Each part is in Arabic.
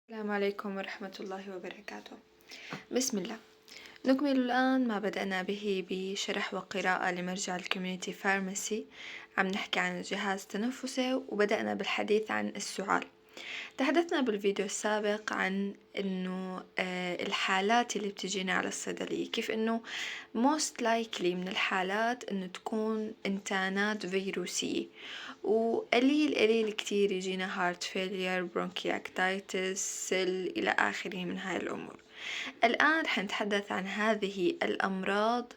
السلام عليكم ورحمة الله وبركاته. بسم الله. نكمل الآن ما بدأنا به بشرح وقراءة لمرجع الكوميونيتي فارماسي. عم نحكي عن الجهاز التنفسي وبدأنا بالحديث عن السعال. تحدثنا بالفيديو السابق عن إنه الحالات اللي بتجينا على الصيدلية، كيف إنه most likely من الحالات إنه تكون إنتانات فيروسية، وقليل كتير يجينا heart failure bronchiectasis سل إلى آخره من هاي الأمور. الآن رح نتحدث عن هذه الأمراض.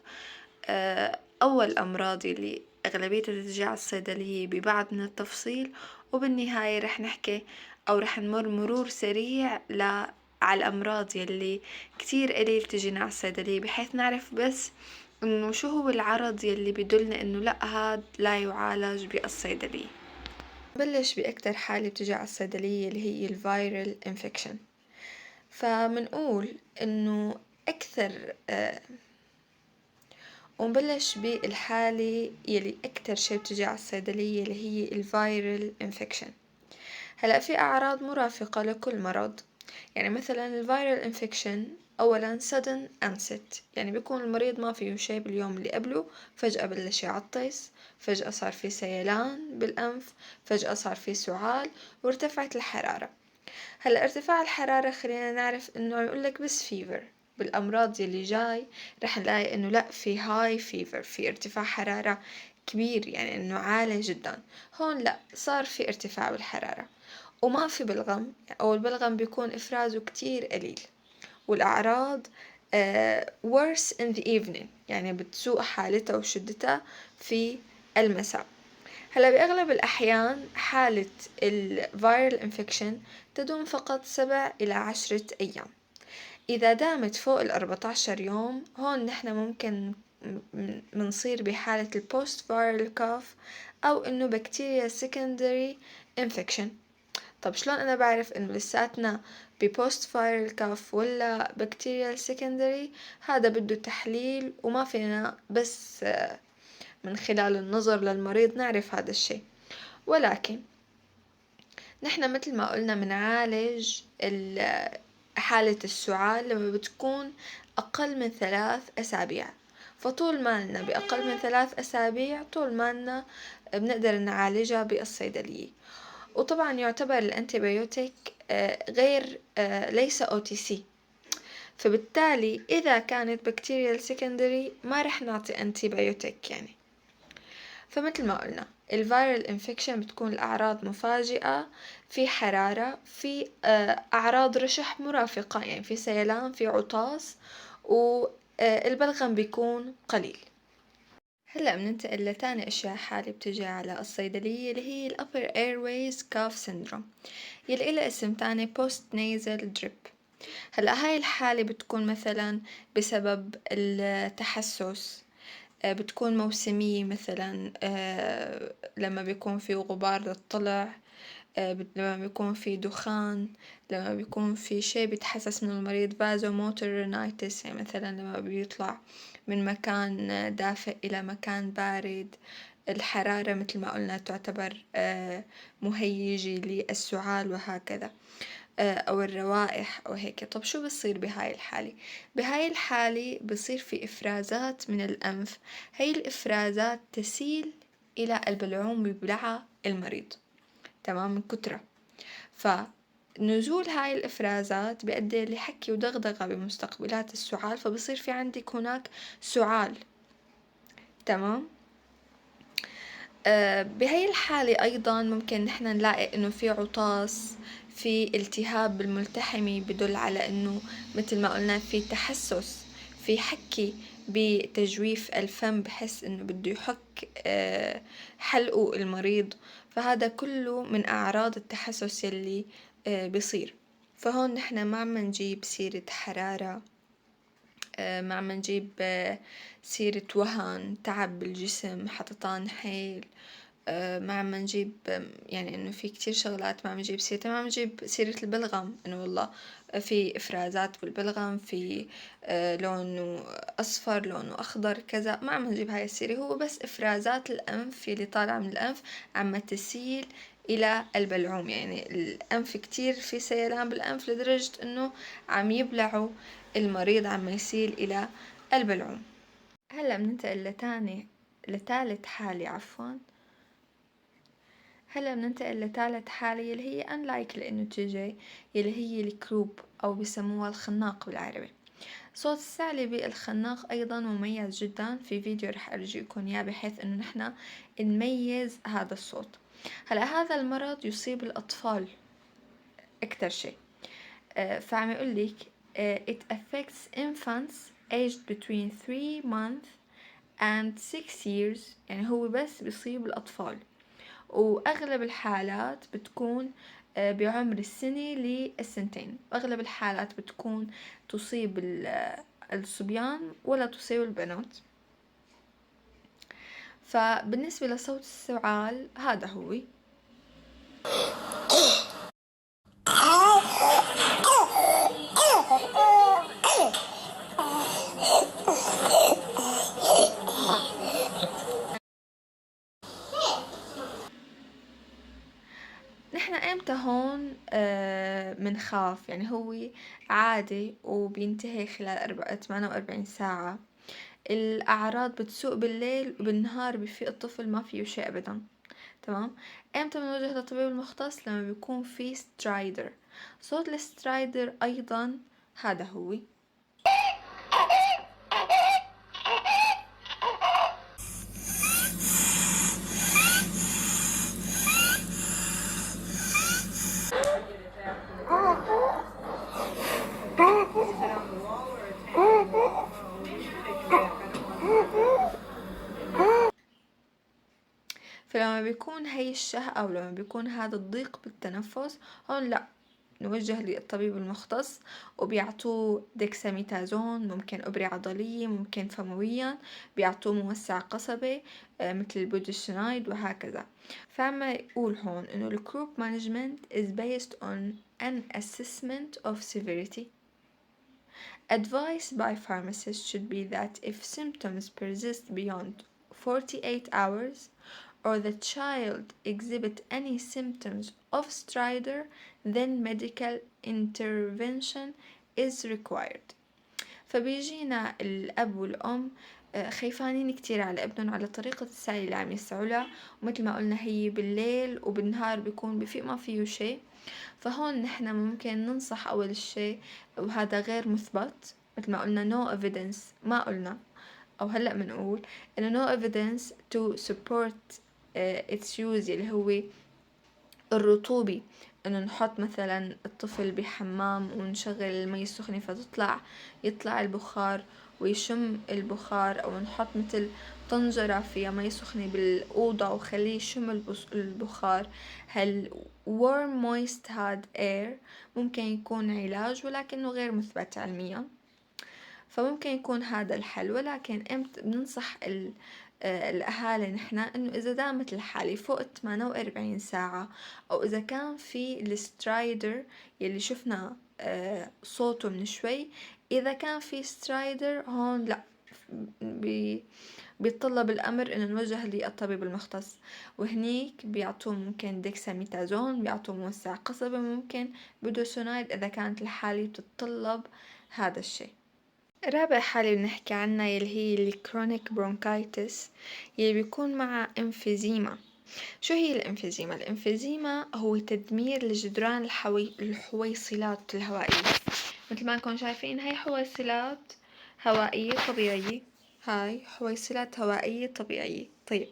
أول أمراض اللي أغلبيتها تجي على الصيدلية ببعض من التفصيل، وبالنهاية رح نحكي أو رح نمر مرور سريع على الأمراض يلي كتير قليل تجينا على الصيدلية، بحيث نعرف بس إنه شو هو العرض يلي بدلنا إنه لأ هاد لا يعالج بالصيدلية. نبلش بأكتر حالة بتجي على الصيدلية اللي هي الفيرال انفكشن. فمنقول إنه أكثر ونبلش بالحالة يلي أكتر شي بتجي على الصيدلية اللي هي الفيرال انفكشن. هلأ في أعراض مرافقة لكل مرض، يعني مثلا الفيرال انفكشن أولا sudden onset، يعني بيكون المريض ما فيه شي باليوم اللي قبله، فجأة بلش يعطس، فجأة صار في سيلان بالأنف، فجأة صار في سعال وارتفعت الحرارة. هلا ارتفاع الحرارة خلينا نعرف انه عم يقولك بس فيفر. بالامراض يلي جاي رح نلاقي انه لا، في هاي فيفر، في ارتفاع حرارة كبير، يعني انه عالي جدا. هون لا، صار في ارتفاع بالحرارة وما في بلغم، او البلغم بيكون افرازه كتير قليل. والاعراض worse in the evening، يعني بتسوء حالتها وشدتها في المساء. هلا بأغلب الأحيان حالة الفيرال انفكشن تدوم فقط 7 إلى 10 أيام. إذا دامت فوق 14 يوم هون نحن ممكن منصير بحالة البوست فايرال كاف، أو إنه بكتيريا secondary infection. طب شلون أنا بعرف إنه لساتنا ببوست فايرال كاف ولا بكتيريا secondary؟ هذا بده تحليل، وما فينا بس من خلال النظر للمريض نعرف هذا الشي. ولكن نحن مثل ما قلنا منعالج حالة السعال لما بتكون أقل من 3 أسابيع. فطول ما لنا بأقل من 3 أسابيع طول ما لنا بنقدر نعالجها بالصيدلية. وطبعا يعتبر الأنتيبيوتيك غير ليس OTC، فبالتالي إذا كانت بكتيريا سكندري ما رح نعطي أنتيبيوتيك يعني. فمثل ما قلنا الفيرال انفكشن بتكون الأعراض مفاجئة، في حرارة، في أعراض رشح مرافقة، يعني في سيلان، في عطاس، والبلغم بيكون قليل. هلأ بننتقل لتاني أشياء حالة بتجي على الصيدلية اللي هي ال upper airways cough syndrome، يلي إلها اسم تاني post nasal drip. هلأ هاي الحالة بتكون مثلا بسبب التحسس، بتكون موسمية، مثلا لما بيكون في غبار للطلع، لما بيكون في دخان، لما بيكون في شي بيتحسس من المريض vasomotor يعني مثلا لما بيطلع من مكان دافئ إلى مكان بارد. الحرارة مثل ما قلنا تعتبر مهيجة للسعال وهكذا، أو الروائح أو هيك. طب شو بصير بهاي الحالة؟ بهاي الحالة بصير في إفرازات من الأنف، هاي الإفرازات تسيل إلى البلعوم ببلعة المريض، تمام، من كترة. فنزول هاي الإفرازات بيؤدي لحكي ودغدغة بمستقبلات السعال، فبصير في عندك هناك سعال، تمام. بهاي الحالة أيضا ممكن نحن نلاقي إنه في عطاس، في التهاب بالملتحمة بدل على إنه مثل ما قلنا في تحسس، في حكي بتجويف الفم بحس إنه بده يحك حلقه المريض. فهذا كله من أعراض التحسس يلي بيصير. فهون نحن ما عم نجيب سيرة حرارة، ما عم نجيب سيرة وهن، تعب بالجسم، حطتان حيل، ما عم نجيب يعني انه في كتير شغلات ما عم نجيب سيرتها. ما عم نجيب سيرة البلغم، انه والله في افرازات بالبلغم، في لونه اصفر، لونه اخضر، كذا. ما عم نجيب هاي السيرة، هو بس افرازات الانف اللي طالعة من الانف عم تسيل إلى البلعوم، يعني الأنف كتير في سيلان بالأنف لدرجة إنه عم يبلعوا المريض، عم يسيل إلى البلعوم. هلا بننتقل لثالث حالة هلا بننتقل لثالث حالة يلي هي unlikely إنه تجي، يلي هي الكروب أو بسموها الخناق بالعربي. صوت الثعلبة الخناق أيضا مميز جدا، في فيديو رح أرجيكم إياه بحيث إنه نحنا نميز هذا الصوت. هلا هذا المرض يصيب الأطفال أكتر شيء. فعم يقولك it affects infants aged between 3 months and 6 years، يعني هو بس بيصيب الأطفال، وأغلب الحالات بتكون بعمر السنة للسنتين، وأغلب الحالات بتكون تصيب الصبيان ولا تصيب البنات. فبالنسبة لصوت السعال هذا هو. نحنا امتى هون منخاف؟ يعني هو عادي وبينتهي خلال 48 ساعة. الأعراض بتسوء بالليل، وبالنهار بفيق الطفل ما فيه شيء أبدا. تمام. امتى بنوجه للطبيب المختص؟ لما بيكون في سترايدر. صوت السترايدر أيضا هذا هو. فلما بيكون هي الشهقة أو لما بيكون هذا الضيق بالتنفس، هون لا، نوجه للطبيب المختص وبيعطوه ديكساميتازون، ممكن إبرة عضلية، ممكن فمويا، بيعطوه موسع قصبي مثل البوديشنايد وهكذا. فعما يقول هون إنه ال group management is based on an assessment of severity. Advice by pharmacists should be that if symptoms persist beyond 48 hours or the child exhibit any symptoms of stridor, then medical intervention is required. فبيجينا الأب والأم خيفانين كتير على ابنهم على طريقة السعي اللي عم يسعوا لها، ومثل ما قلنا هي بالليل وبالنهار بيكون بفيق ما فيه شيء. فهون نحنا ممكن ننصح أول شيء، وهذا غير مثبت، مثل ما قلنا no evidence، ما قلنا أو هلأ بنقول إنه no evidence to support its use، اللي هو الرطوبة، إنه نحط مثلا الطفل بحمام ونشغل المي السخنة يطلع البخار ويشم البخار، أو نحط مثل طنجرة فيها مي سخنة بالأوضة وخليه يشم البخار. هال warm moist hot air ممكن يكون علاج، ولكنه غير مثبت علميا. فممكن يكون هذا الحل، ولكن امتى بننصح الأهالي نحنا إنه إذا دامت الحالة فوق 48 ساعة، أو إذا كان في السترايدر يلي شفنا صوته من شوي، إذا كان في سترايدر هون لا، بيتطلب الأمر إنه نوجه للطبيب المختص، وهنيك بيعطوه ممكن ديكساميتازون، بيعطوه موسع قصبي، ممكن بودوسونايد إذا كانت الحالة بتتطلب هذا الشيء. رابع حالة بنحكي عنها يلي هي الكرونيك برونكايتس، يلي بيكون مع امفيزيما. شو هي الامفيزيما؟ الامفيزيما هو تدمير لجدران الحويصلات الهوائية. مثل ما نكون شايفين هاي حويصلات هوائية طبيعية، هاي حويصلات هوائية طبيعية. طيب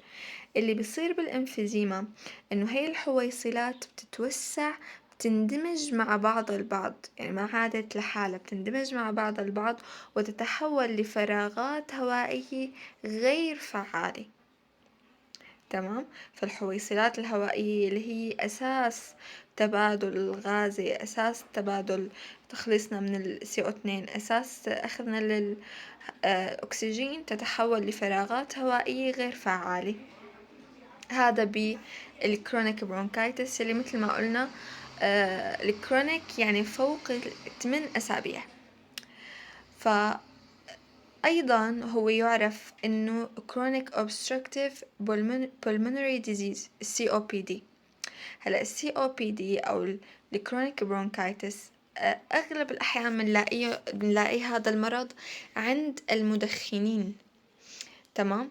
اللي بيصير بالامفيزيما انه هي الحويصلات بتتوسع، بتندمج مع بعض البعض، يعني ما عادت لحالها، بتندمج مع بعض البعض وتتحول لفراغات هوائية غير فعالة. تمام. فالحويصلات الهوائية اللي هي أساس تبادل الغازي، أساس تبادل تخليصنا من ال CO2، أساس أخذنا للأكسجين، تتحول لفراغات هوائية غير فعالة. هذا بالكرونيك برونكايتس اللي مثل ما قلنا الكرونيك يعني فوق 8 أسابيع. أيضا هو يعرف إنه chronic obstructive pulmonary disease COPD. هلا COPD أو الكرونيك برونكايتس أغلب الأحيان بنلاقي هذا المرض عند المدخنين، تمام.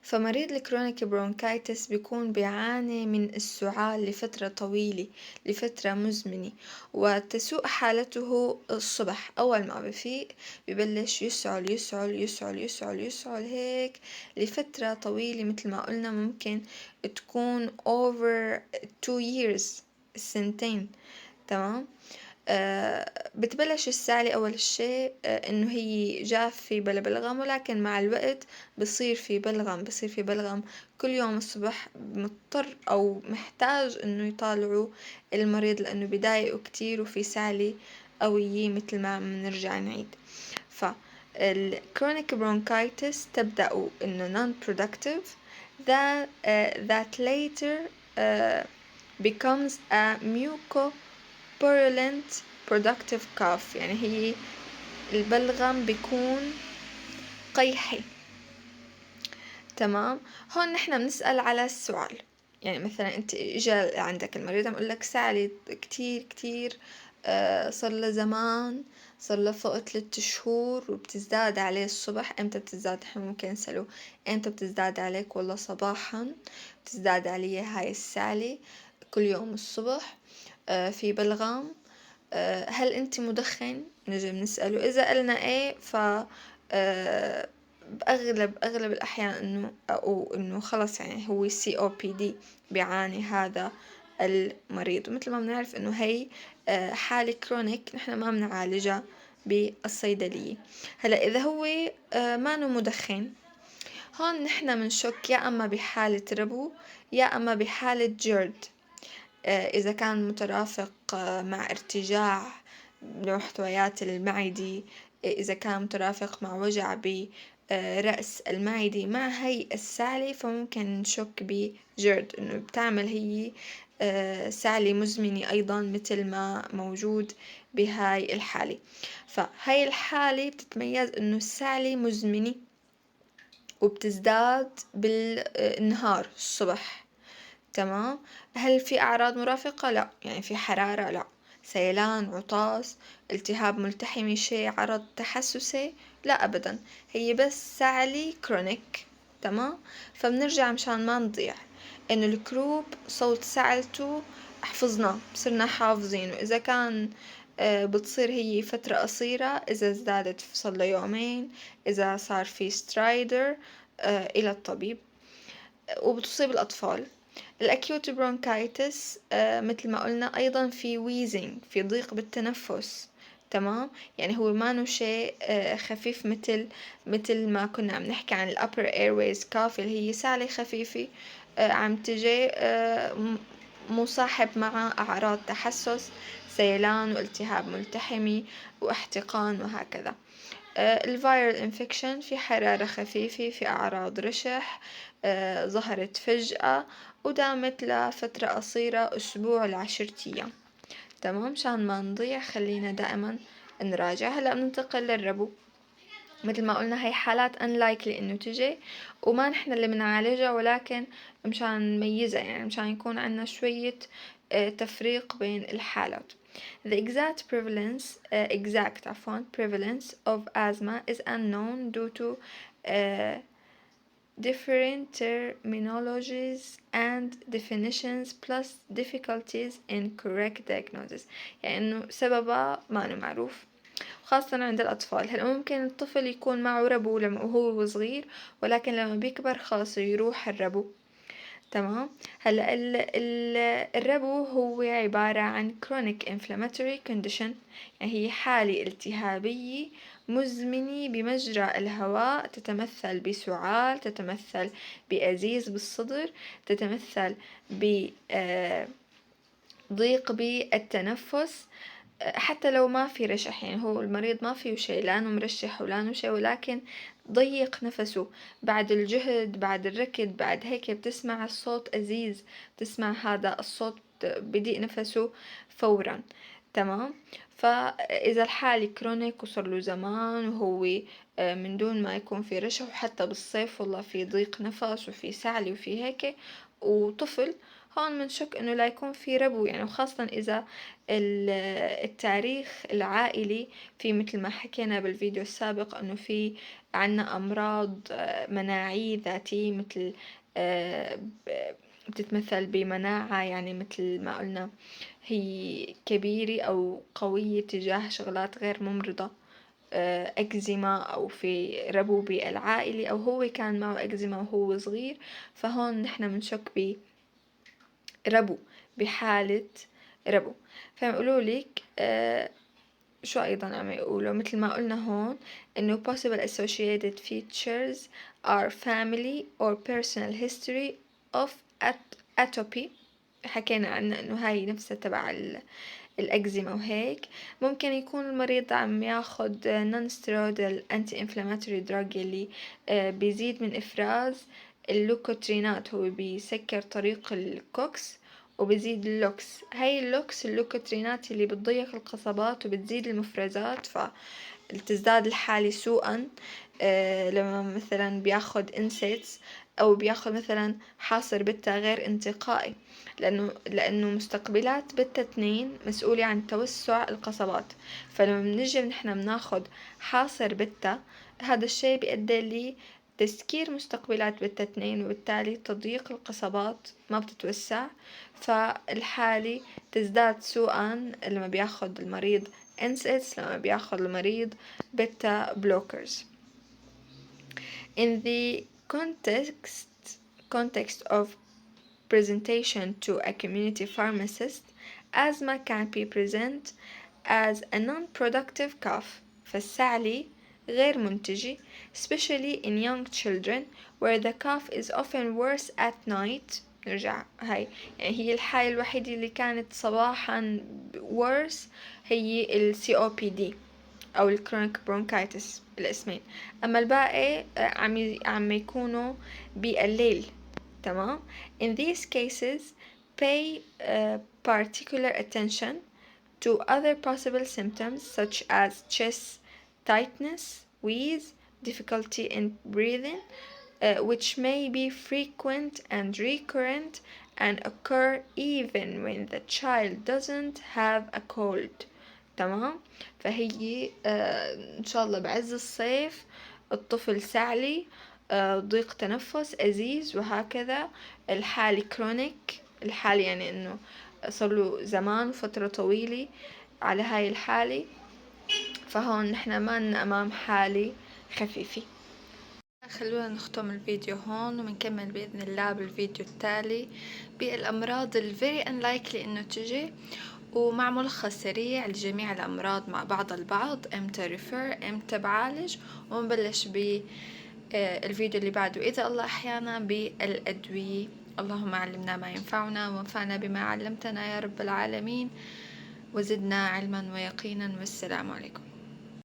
فمريض الكرونيك برونكايتس بيكون بيعاني من السعال لفترة طويلة، لفترة مزمنة، وتسوء حالته الصبح أول ما بفيق ببلش يسعل يسعل يسعل يسعل يسعل هيك لفترة طويلة، مثل ما قلنا ممكن تكون over 2 years، سنتين، تمام. بتبلش السعلة أول شي إنه هي جافة بلا بلغم، ولكن مع الوقت بصير في بلغم كل يوم الصبح، مضطر أو محتاج إنه يطالعوا المريض لأنه بضايقه كتير وفي سعلة قوية مثل ما بنرجع نعيد. الكرونيك برونكايتس تبدأ إنه non-productive that later becomes a mucopurulent productive cough، يعني هي البلغم بيكون قيحي، تمام. هون نحنا بنسأل على السؤال، يعني مثلا انت اجا عندك المريض عم يقولك سعلي كتير كتير صار له زمان، صار له فوق 3 شهور وبتزداد عليه الصبح. امتى بتزداد؟ احنا ممكن نسأله امتى بتزداد عليك؟ والله صباحا بتزداد علي هاي السعلة كل يوم الصبح، في بلغم. هل انت مدخن؟ نجي بنسأله، اذا قلنا ايه ف بأغلب الأحيان إنه أو إنه خلص يعني هو COPD بيعاني هذا المريض. ومثل ما بنعرف إنه هي حالة كرونيك نحنا ما بنعالجها بالصيدلية. هلا إذا هو ما مدخن، هون نحنا بنشك يا أما بحالة ربو يا أما بحالة جرد. إذا كان مترافق مع ارتجاع بمحتويات المعدة، إذا كان مترافق مع وجع برأس المعدة مع هي السعلة، فممكن نشك بجرد إنه بتعمل هي سعلة مزمنة أيضا مثل ما موجود بهاي الحالة. فهاي الحالة بتتميز إنه السعلة مزمنة وبتزداد بالنهار الصبح، تمام. هل في أعراض مرافقة؟ لا. يعني في حرارة؟ لا. سيلان، عطاس، التهاب ملتحمي، شيء عرض تحسسي؟ لا أبدا، هي بس سعلي كرونيك، تمام. فبنرجع مشان ما نضيع إنه الكروب صوت سعلته حفظناه، صرنا حافظينه. إذا كان بتصير هي فترة قصيرة، إذا ازدادت صار يومين، إذا صار في سترايدر إلى الطبيب. وبتصيب الأطفال. الأكيوت برونكايتس مثل ما قلنا أيضا في ويزنج، في ضيق بالتنفس، تمام. يعني هو ما شيء خفيف مثل ما كنا عم نحكي عن الأبر ايرويز كاف اللي هي سعلة خفيفة عم تجي مصاحب مع أعراض تحسس، سيلان والتهاب ملتحمي واحتقان وهكذا. الفيرال انفكشن في حرارة خفيفة، في أعراض رشح ظهرت فجأة ودامت لفترة قصيرة أسبوع ل10 أيام، تمام. مشان ما نضيع خلينا دائما نراجع. هلأ بننتقل للربو. مثل ما قلنا هي حالات unlikely إنه تجي وما نحن اللي بنعالجها، ولكن مشان نميزها، يعني مشان يكون عنا شوية تفريق بين الحالات. The exact prevalence of asthma is unknown due to different terminologies and definitions plus difficulties in correct diagnosis. يعني إنه سببها ما معروف، خاصة عند الأطفال. هلا ممكن الطفل يكون معه ربو وهو صغير، ولكن لما بيكبر خلاص يروح الربو، تمام. هلا الربو هو عبارة عن chronic inflammatory condition، يعني هي حالة التهابية مزمنة بمجرى الهواء، تتمثل بسعال، تتمثل بأزيز بالصدر، تتمثل بضيق بالتنفس. حتى لو ما في رشح، يعني هو المريض ما فيه شيء، لا مرشح ولا شيء، ولكن ضيق نفسه بعد الجهد، بعد الركض، بعد هيك بتسمع الصوت أزيز، بتسمع هذا الصوت بضيق نفسه فورا، تمام. فإذا الحالة كرونيك وصار له زمان وهو من دون ما يكون في رشح، وحتى بالصيف والله في ضيق نفس وفي سعلة وفي هيك وطفل، هون بنشك إنه لا يكون في ربو يعني، وخاصةً إذا التاريخ العائلي في متل ما حكينا بالفيديو السابق إنه في عنا أمراض مناعية ذاتية متل ب بتتمثل بمناعة يعني متل ما قلنا هي كبيرة أو قوية تجاه شغلات غير ممرضة، إكزيما أو في ربو بالعائلة أو هو كان معه إكزيما وهو صغير، فهون نحنا بنشك بربو بحالة ربو. فيقولولك شو أيضًا عم يقولوا متل ما قلنا هون إنه possible associated features are family or personal history of atopy، حكينا عنها إنه هاي نفسها تبع الأكزيما وهيك. ممكن يكون المريض عم ياخد non steroidal anti inflammatory drug يلي بيزيد من إفراز اللوكوترينات، هو بيسكر طريق الكوكس وبزيد اللوكس، هاي اللوكوترينات اللي بتضيق القصبات وبتزيد المفرزات، فتزداد الحالة سوءا. لما مثلا بياخد انسيتس أو بياخد مثلا حاصر بتا غير انتقائي، لأنه مستقبلات بتا 2 مسؤولة عن توسع القصبات، فلما بنيجي نحنا بناخد حاصر بتا هذا الشي بيؤدي لي تسكير مستقبلات بتا 2 وبالتالي تضييق القصبات ما بتتوسع، فالحالة تزداد سوءا لما بياخد المريض NSAIDs، لما بياخد المريض بيتا بلوكرز. In the context of presentation to a community pharmacist, asthma can be present as a non-productive cough، فالسعلي غير منتجة especially in young children where the cough is often worse at night. نرجع هاي يعني هي الحالة الوحيدة اللي كانت صباحا worse هي ال COPD أو ال chronic bronchitis الاسمين، أما الباقي عم يكونوا بالليل. تمام. In these cases pay particular attention to other possible symptoms such as chest tightness, wheeze, difficulty in breathing, which may be frequent and recurrent and occur even when the child doesn't have a cold. تمام. فهي إن شاء الله بعز الصيف الطفل سعلي، ضيق تنفس أزيز وهكذا، الحالة كرونيك، الحالة يعني إنه صارله زمان وفترة طويلة على هاي الحالة، فهون نحنا ما لنا أمام حالة خفيفة. خلونا نختم الفيديو هون ومنكمل بإذن الله بالفيديو التالي بالأمراض very unlikely إنه تجي، ومع ملخص سريع لجميع الأمراض مع بعض البعض، امتى ريفير امتى بعالج، ونبلش بالفيديو اللي بعده إذا الله أحيانا بالأدوية. اللهم علمنا ما ينفعنا وانفعنا بما علمتنا يا رب العالمين، وزدنا علما ويقينا، والسلام عليكم.